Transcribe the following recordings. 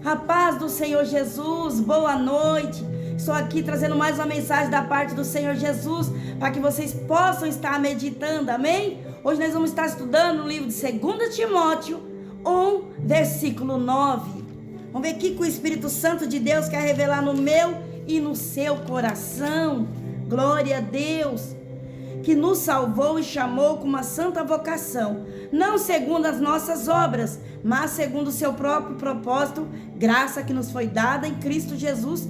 A paz do Senhor Jesus, boa noite. Estou aqui trazendo mais uma mensagem da parte do Senhor Jesus, para que vocês possam estar meditando, amém? Hoje nós vamos estar estudando o livro de 2 Timóteo 1, versículo 9. Vamos ver o que o Espírito Santo de Deus quer revelar no meu e no seu coração. Glória a Deus, que nos salvou e chamou com uma santa vocação, não segundo as nossas obras, mas segundo o seu próprio propósito, graça que nos foi dada em Cristo Jesus,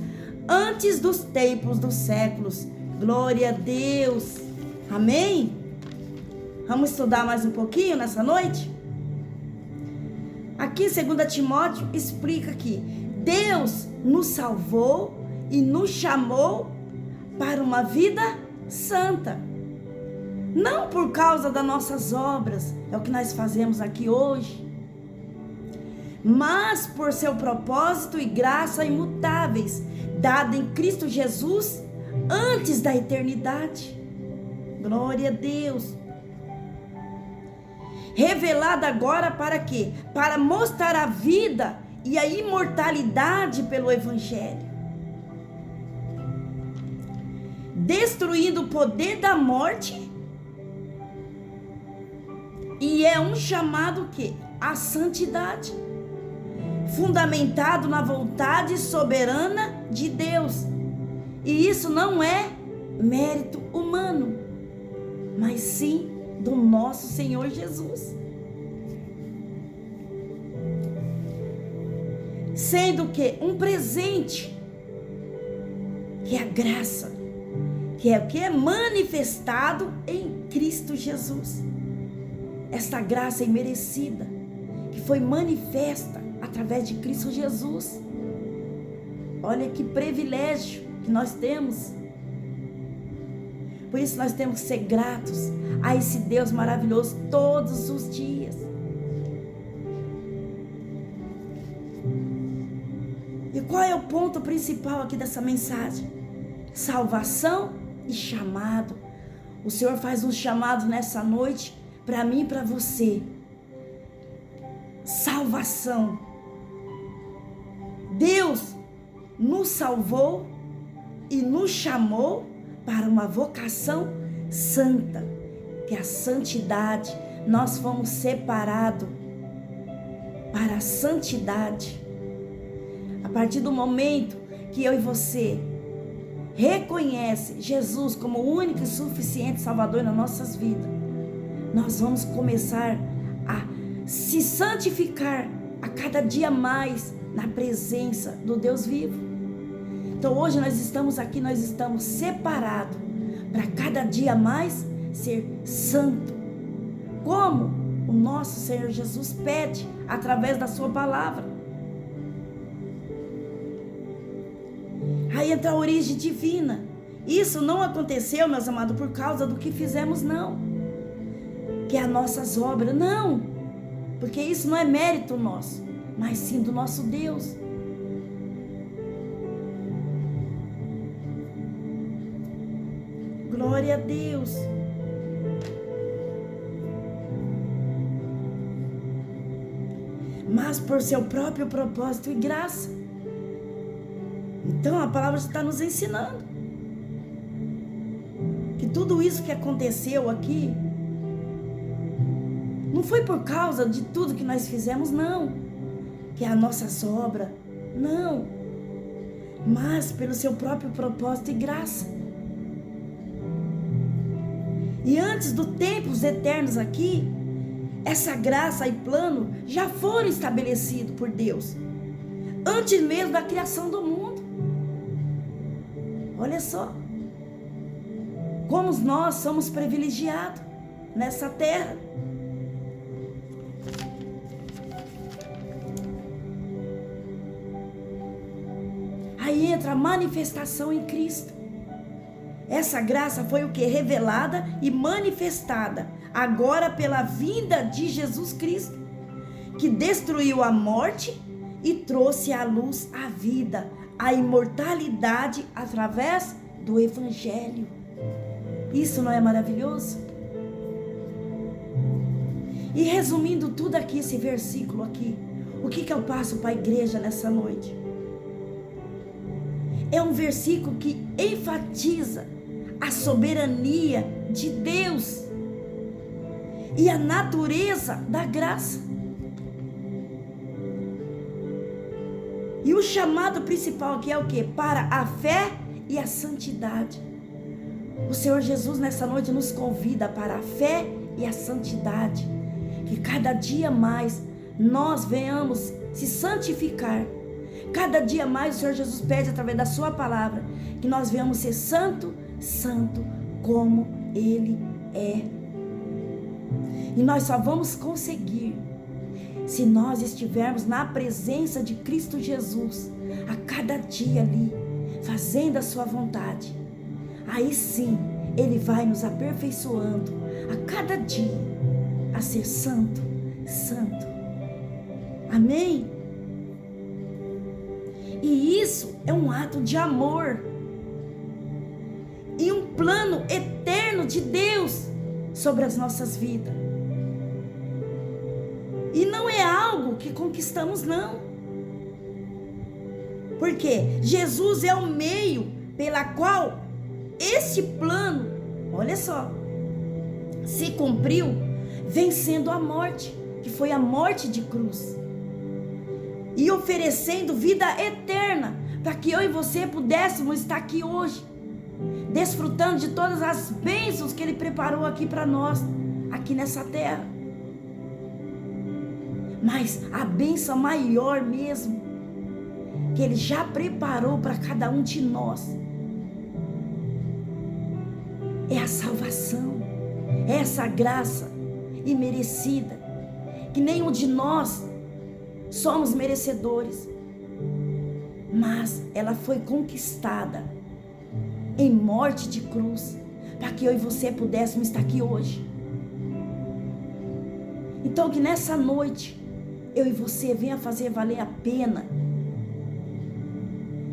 antes dos tempos dos séculos. Glória a Deus, amém? Vamos estudar mais um pouquinho nessa noite? Aqui 2 Timóteo explica que Deus nos salvou e nos chamou para uma vida santa. Não por causa das nossas obras, é o que nós fazemos aqui hoje, mas por seu propósito e graça imutáveis, dada em Cristo Jesus antes da eternidade. Glória a Deus. Revelada agora para quê? Para mostrar a vida e a imortalidade pelo Evangelho, destruindo o poder da morte. E é um chamado que a santidade, fundamentado na vontade soberana de Deus. E isso não é mérito humano, mas sim do nosso Senhor Jesus. Sendo que um presente, que é a graça, que é o que é manifestado em Cristo Jesus. Esta graça imerecida, que foi manifesta através de Cristo Jesus. Olha que privilégio que nós temos. Por isso nós temos que ser gratos a esse Deus maravilhoso todos os dias. E qual é o ponto principal aqui dessa mensagem? Salvação e chamado. O Senhor faz um chamado nessa noite para mim e para você. Salvação. Deus nos salvou e nos chamou para uma vocação santa, que é a santidade. Nós fomos separados para a santidade. A partir do momento que eu e você reconhece Jesus como o único e suficiente Salvador nas nossas vidas, nós vamos começar a se santificar a cada dia mais na presença do Deus vivo. Então hoje nós estamos aqui, nós estamos separados para cada dia mais ser santo, como o nosso Senhor Jesus pede através da sua palavra. Aí entra a origem divina. Isso não aconteceu, meus amados, por causa do que fizemos, não, que é as nossas obras, não, porque isso não é mérito nosso, mas sim do nosso Deus. Glória a Deus. Mas por seu próprio propósito e graça. Então a palavra está nos ensinando que tudo isso que aconteceu aqui não foi por causa de tudo que nós fizemos, não, que é a nossa obra, não, mas pelo seu próprio propósito e graça. E antes dos tempos eternos aqui, essa graça e plano já foram estabelecidos por Deus, antes mesmo da criação do mundo. Olha só, como nós somos privilegiados nessa terra. Aí entra a manifestação em Cristo. Essa graça foi o que? Revelada e manifestada agora pela vinda de Jesus Cristo, que destruiu a morte e trouxe à luz a vida, a imortalidade através do Evangelho. Isso não é maravilhoso? E resumindo tudo aqui, esse versículo aqui, O que eu passo para a igreja nessa noite? É um versículo que enfatiza a soberania de Deus e a natureza da graça. E o chamado principal aqui é o quê? Para a fé e a santidade. O Senhor Jesus nessa noite nos convida para a fé e a santidade. Que cada dia mais nós venhamos se santificar. Cada dia mais o Senhor Jesus pede através da sua palavra que nós venhamos ser santo, santo como Ele é. E nós só vamos conseguir se nós estivermos na presença de Cristo Jesus, a cada dia ali, fazendo a sua vontade. Aí sim, Ele vai nos aperfeiçoando a cada dia a ser santo, santo. Amém? E isso é um ato de amor e um plano eterno de Deus sobre as nossas vidas. E não é algo que conquistamos, não. Porque Jesus é o meio pela qual esse plano, olha só, se cumpriu vencendo a morte, que foi a morte de cruz. E oferecendo vida eterna, para que eu e você pudéssemos estar aqui hoje, desfrutando de todas as bênçãos que Ele preparou aqui para nós, aqui nessa terra. Mas a bênção maior mesmo, que Ele já preparou para cada um de nós, é a salvação, é essa graça imerecida, que nenhum de nós somos merecedores, mas ela foi conquistada em morte de cruz, para que eu e você pudéssemos estar aqui hoje. Então que nessa noite, eu e você venha fazer valer a pena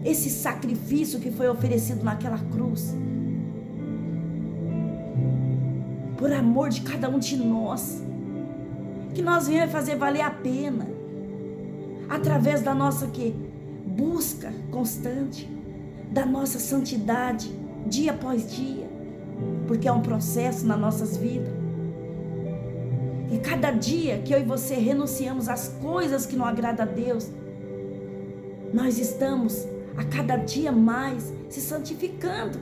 esse sacrifício que foi oferecido naquela cruz, por amor de cada um de nós, que nós venhamos fazer valer a pena, através da nossa busca constante, da nossa santidade, dia após dia, porque é um processo nas nossas vidas. E cada dia que eu e você renunciamos às coisas que não agradam a Deus, nós estamos a cada dia mais se santificando,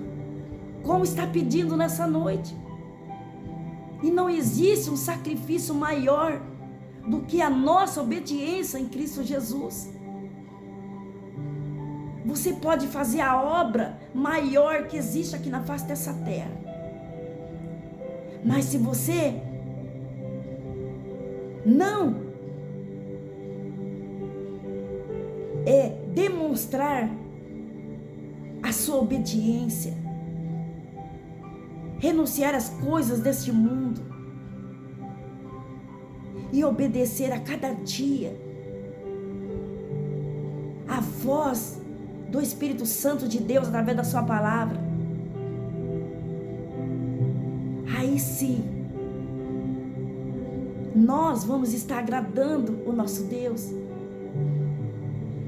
como está pedindo nessa noite. E não existe um sacrifício maior do que a nossa obediência em Cristo Jesus. Você pode fazer a obra maior que existe aqui na face dessa terra, mas se você não demonstrar a sua obediência, renunciar às coisas deste mundo e obedecer a cada dia a voz do Espírito Santo de Deus através da sua palavra, aí sim nós vamos estar agradando o nosso Deus,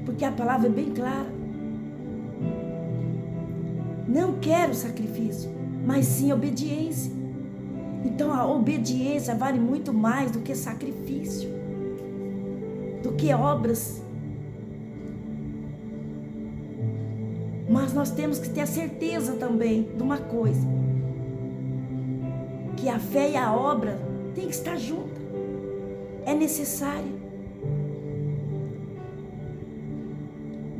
porque a palavra é bem clara. Não quero sacrifício, mas sim obediência. Então a obediência vale muito mais do que sacrifício, do que obras. Mas nós temos que ter a certeza também de uma coisa, que a fé e a obra tem que estar juntas. É necessário.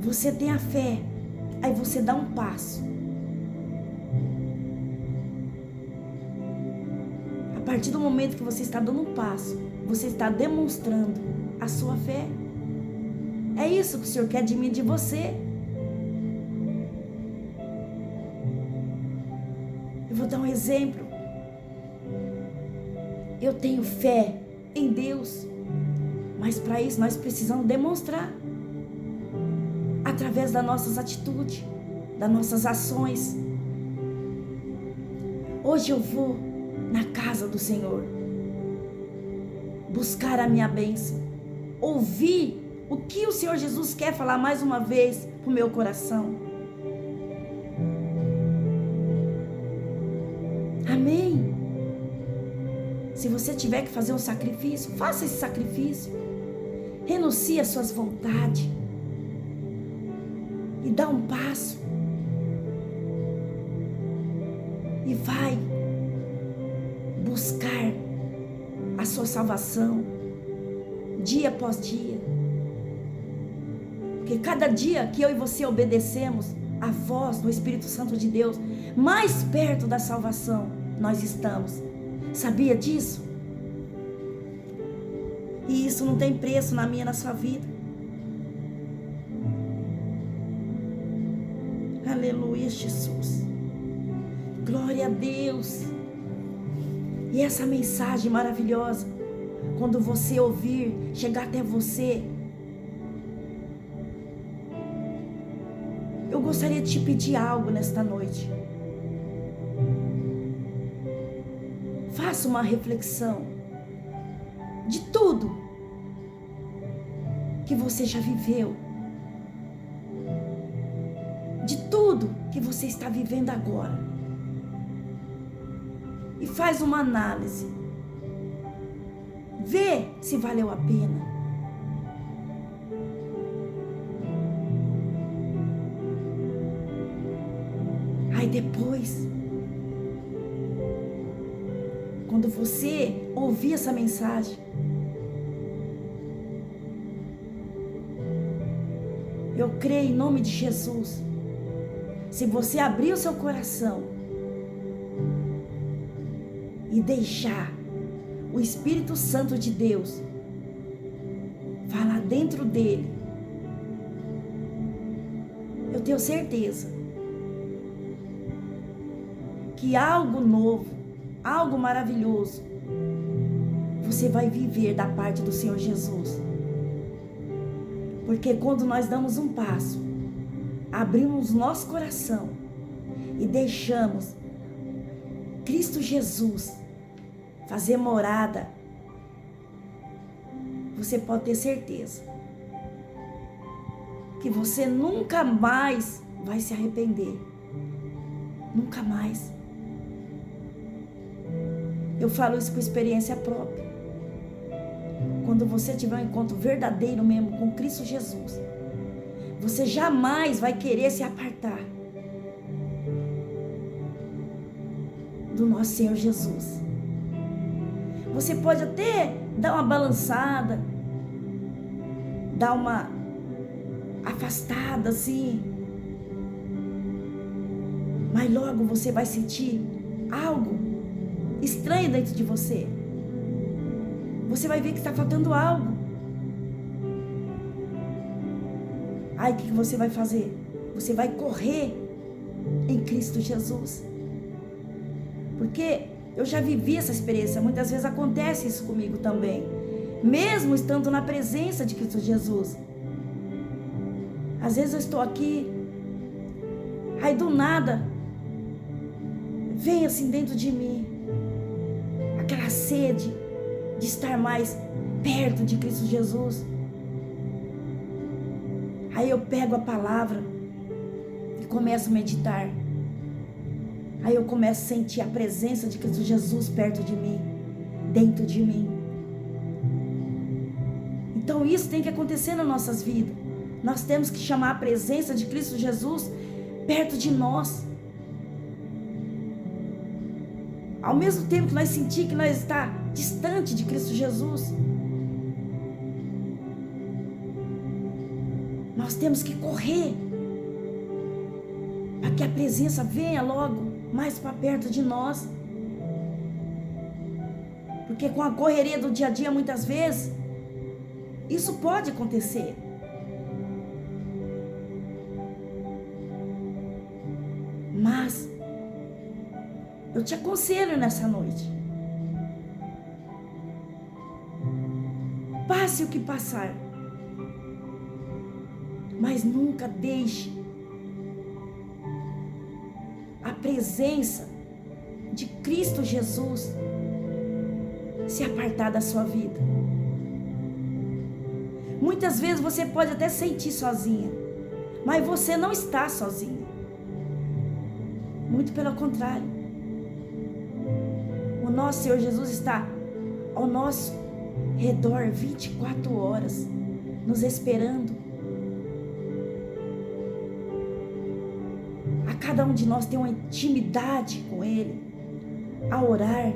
Você tem a fé, aí você dá um passo. A partir do momento que você está dando um passo, você está demonstrando a sua fé. É isso que o Senhor quer de mim e de você. Eu vou dar um exemplo. Eu tenho fé em Deus, mas para isso nós precisamos demonstrar através das nossas atitudes, das nossas ações. Hoje eu vou na casa do Senhor buscar a minha bênção, ouvir O que o Senhor Jesus quer falar mais uma vez para o meu coração? Amém? Se você tiver que fazer um sacrifício, faça esse sacrifício. Renuncie às suas vontades. E dá um passo. E vai buscar a sua salvação. Dia após dia. Porque cada dia que eu e você obedecemos a voz do Espírito Santo de Deus, mais perto da salvação nós estamos. Sabia disso? E isso não tem preço na minha e na sua vida. Aleluia, Jesus. Glória a Deus. E essa mensagem maravilhosa, quando você ouvir, chegar até você, eu gostaria de te pedir algo nesta noite. Faça uma reflexão de tudo que você já viveu, de tudo que você está vivendo agora, e faz uma análise. Vê se valeu a pena. Aí depois, quando você ouvir essa mensagem, eu creio em nome de Jesus, se você abrir o seu coração e deixar o Espírito Santo de Deus falar dentro dele, eu tenho certeza que algo novo, algo maravilhoso, você vai viver da parte do Senhor Jesus. Porque quando nós damos um passo, abrimos nosso coração e deixamos Cristo Jesus fazer morada, você pode ter certeza que você nunca mais vai se arrepender. Nunca mais. Eu falo isso por experiência própria. Quando você tiver um encontro verdadeiro mesmo com Cristo Jesus, você jamais vai querer se apartar do nosso Senhor Jesus. Você pode até dar uma balançada, dar uma afastada assim, mas logo você vai sentir algo estranho dentro de você. Você vai ver que está faltando algo. Aí o que você vai fazer? Você vai correr em Cristo Jesus. Porque eu já vivi essa experiência. Muitas vezes acontece isso comigo também. Mesmo estando na presença de Cristo Jesus. Às vezes eu estou aqui, aí do nada vem assim dentro de mim aquela sede de estar mais perto de Cristo Jesus. Aí eu pego a palavra e começo a meditar. Aí eu começo a sentir a presença de Cristo Jesus perto de mim, dentro de mim. Então isso tem que acontecer nas nossas vidas. Nós temos que chamar a presença de Cristo Jesus perto de nós. Ao mesmo tempo que nós sentimos que nós está distante de Cristo Jesus, nós temos que correr para que a presença venha logo mais para perto de nós. Porque com a correria do dia a dia, muitas vezes, isso pode acontecer. Mas eu te aconselho nessa noite, passe o que passar, mas nunca deixe a presença de Cristo Jesus se apartar da sua vida. Muitas vezes você pode até sentir sozinha, mas você não está sozinha. Muito pelo contrário. O nosso Senhor Jesus está ao nosso redor 24 horas, nos esperando. A cada um de nós tem uma intimidade com Ele, a orar,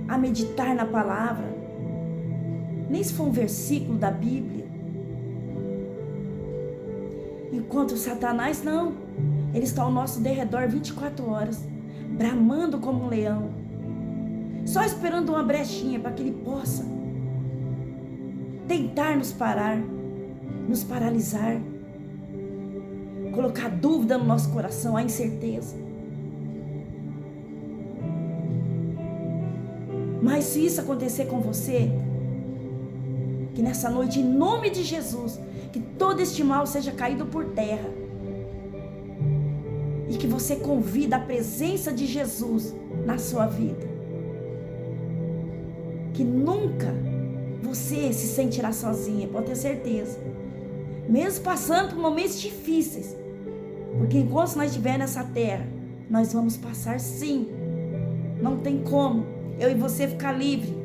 a meditar na palavra, nem se for um versículo da Bíblia. Enquanto Satanás não, ele está ao nosso derredor 24 horas, bramando como um leão, só esperando uma brechinha para que ele possa tentar nos parar, nos paralisar, colocar dúvida no nosso coração, a incerteza. Mas se isso acontecer com você, que nessa noite, em nome de Jesus, que todo este mal seja caído por terra, e que você convida a presença de Jesus na sua vida, que nunca você se sentirá sozinha, pode ter certeza, mesmo passando por momentos difíceis, porque enquanto nós estivermos nessa terra, nós vamos passar sim, não tem como eu e você ficar livre,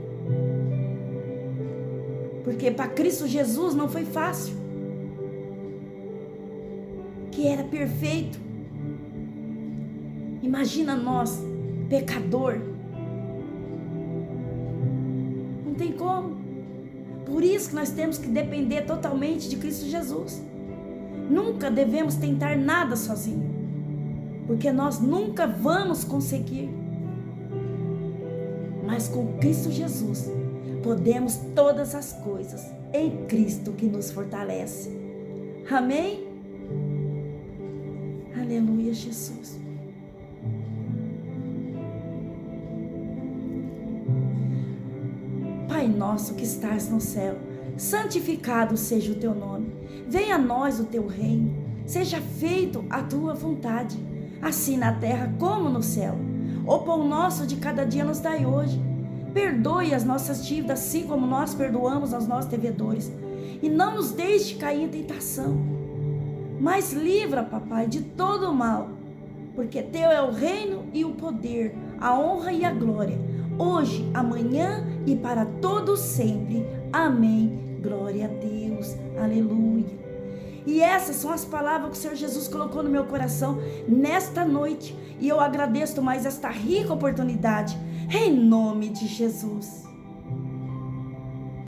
porque para Cristo Jesus não foi fácil, que era perfeito. Imagina nós, pecador, não tem como. Por isso que nós temos que depender totalmente de Cristo Jesus. Nunca devemos tentar nada sozinho, porque nós nunca vamos conseguir. Mas com Cristo Jesus podemos todas as coisas em Cristo que nos fortalece. Amém? Aleluia, Jesus. Pai nosso que estás no céu, santificado seja o teu nome. Venha a nós o teu reino. Seja feito a tua vontade, assim na terra como no céu. O pão nosso de cada dia nos dai hoje. Perdoe as nossas dívidas, assim como nós perdoamos aos nossos devedores. E não nos deixe cair em tentação, mas livra, papai, de todo o mal. Porque teu é o reino e o poder, a honra e a glória, hoje, amanhã e para todos sempre. Amém. Glória a Deus. Aleluia. E essas são as palavras que o Senhor Jesus colocou no meu coração nesta noite. E eu agradeço mais esta rica oportunidade. Em nome de Jesus.